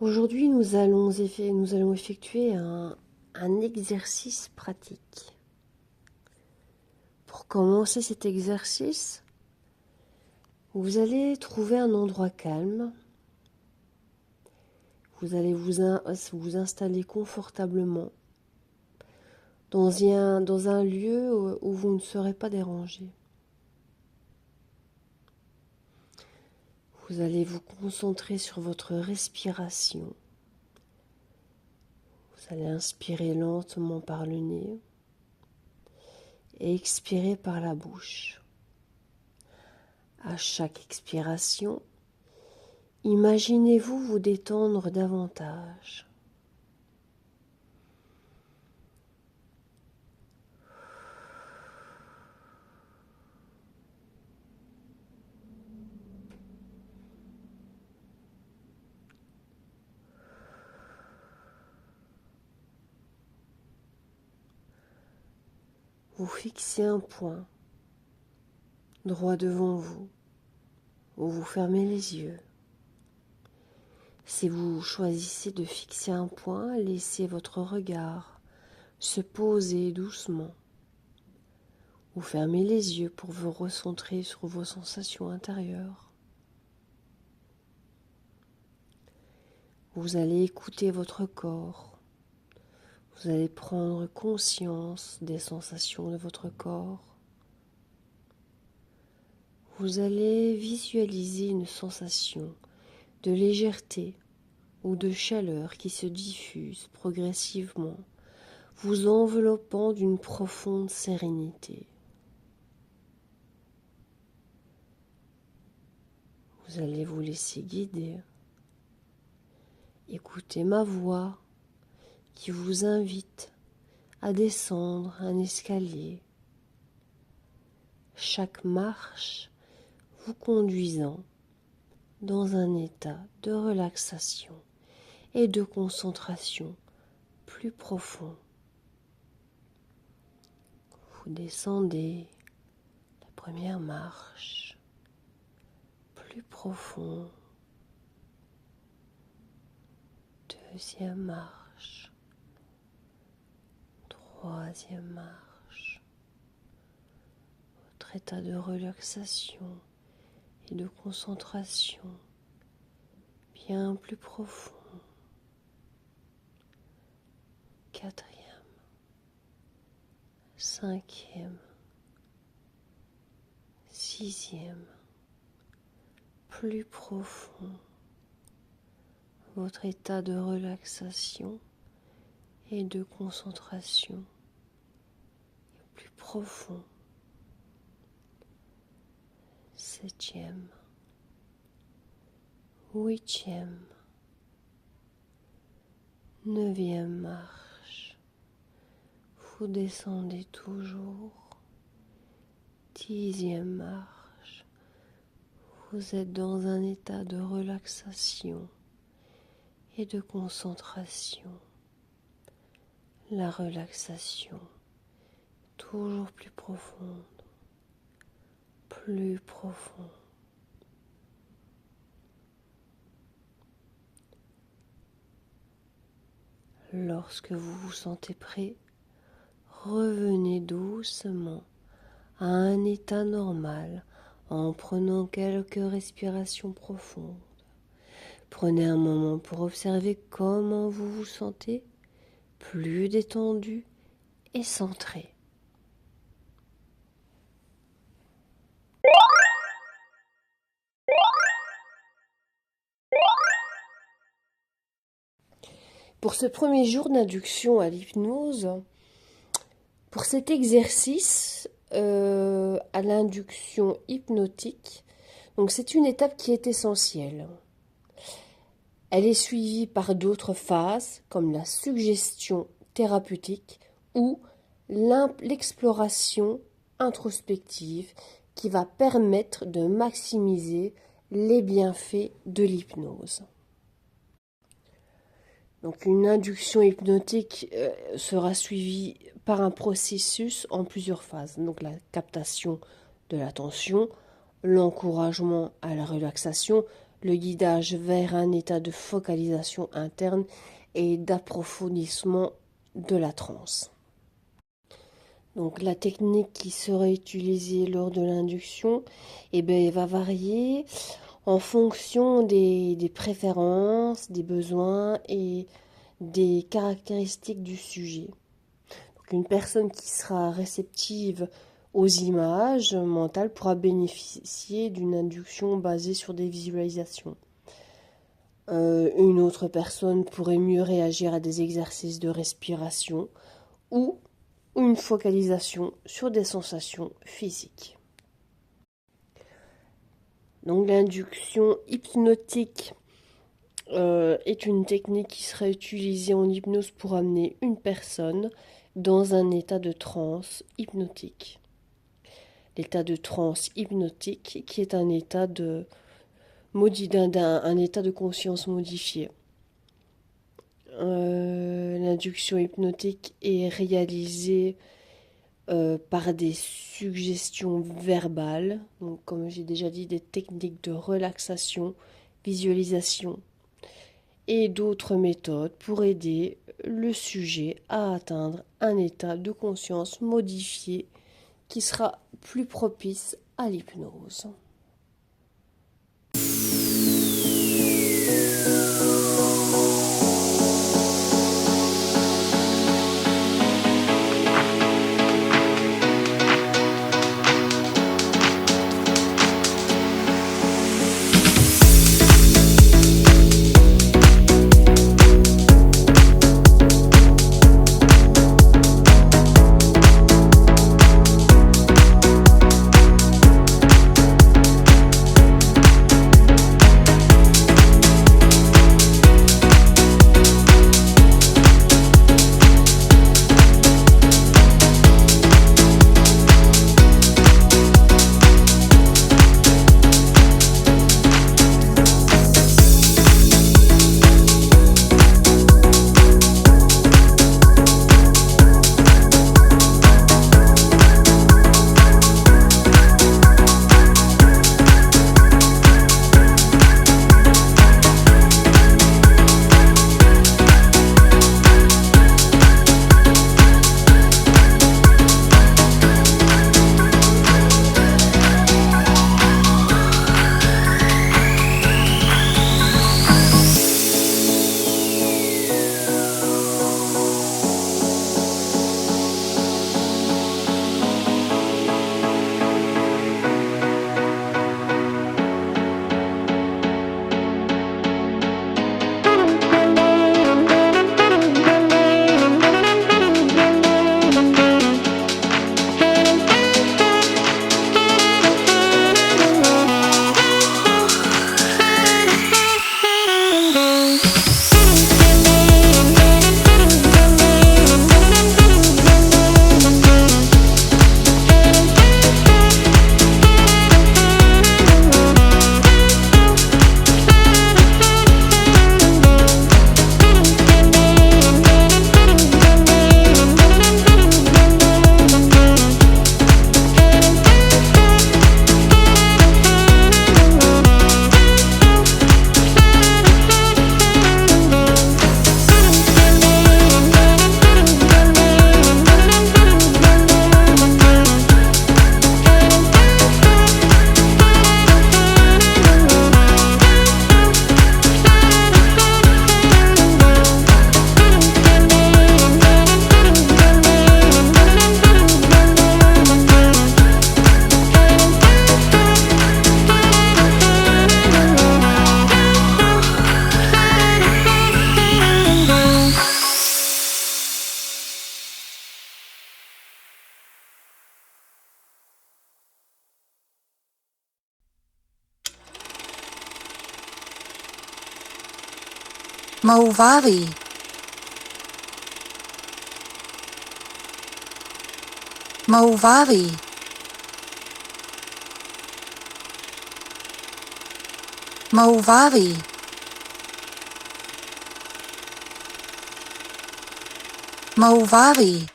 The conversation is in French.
Aujourd'hui, nous allons effectuer un exercice pratique. Pour commencer cet exercice, vous allez trouver un endroit calme. Vous allez vous installer confortablement dans un lieu où vous ne serez pas dérangé. Vous allez vous concentrer sur votre respiration. Vous allez inspirer lentement par le nez et expirer par la bouche. À chaque expiration, imaginez-vous vous détendre davantage. Vous fixez un point droit devant vous, où vous fermez les yeux. Si vous choisissez de fixer un point, laissez votre regard se poser doucement. Vous fermez les yeux pour vous recentrer sur vos sensations intérieures. Vous allez écouter votre corps. Vous allez prendre conscience des sensations de votre corps. Vous allez visualiser une sensation de légèreté ou de chaleur qui se diffuse progressivement, vous enveloppant d'une profonde sérénité. Vous allez vous laisser guider. Écoutez ma voix qui vous invite à descendre un escalier. Chaque marche vous conduisant dans un état de relaxation et de concentration plus profond. Vous descendez la première marche, plus profond. Deuxième marche, troisième marche. Votre état de relaxation et de concentration bien plus profond. Quatrième, cinquième, sixième, plus profond. Votre état de relaxation et de concentration est plus profond. Septième, huitième, neuvième marche. Vous descendez toujours. Dixième marche. Vous êtes dans un état de relaxation et de concentration. La relaxation toujours plus profonde, plus profonde. Lorsque vous vous sentez prêt, revenez doucement à un état normal en prenant quelques respirations profondes. Prenez un moment pour observer comment vous vous sentez, plus détendu et centré. Pour ce premier jour d'induction à l'hypnose, pour cet exercice à l'induction hypnotique, donc c'est une étape qui est essentielle. Elle est suivie par d'autres phases comme la suggestion thérapeutique ou l'exploration introspective qui va permettre de maximiser les bienfaits de l'hypnose. Donc une induction hypnotique sera suivie par un processus en plusieurs phases. Donc la captation de l'attention, l'encouragement à la relaxation, le guidage vers un état de focalisation interne et d'approfondissement de la transe. Donc la technique qui sera utilisée lors de l'induction va varier en fonction des préférences, des besoins et des caractéristiques du sujet. Donc, une personne qui sera réceptive aux images mentales pourra bénéficier d'une induction basée sur des visualisations. Une autre personne pourrait mieux réagir à des exercices de respiration ou une focalisation sur des sensations physiques. Donc l'induction hypnotique est une technique qui sera utilisée en hypnose pour amener une personne dans un état de transe hypnotique. L'état de transe hypnotique qui est un état de conscience modifié. L'induction hypnotique est réalisée par des suggestions verbales, donc comme j'ai déjà dit, des techniques de relaxation, visualisation et d'autres méthodes pour aider le sujet à atteindre un état de conscience modifié qui sera plus propice à l'hypnose. Mauvavi. Mauvavi. Mauvavi. Mauvavi.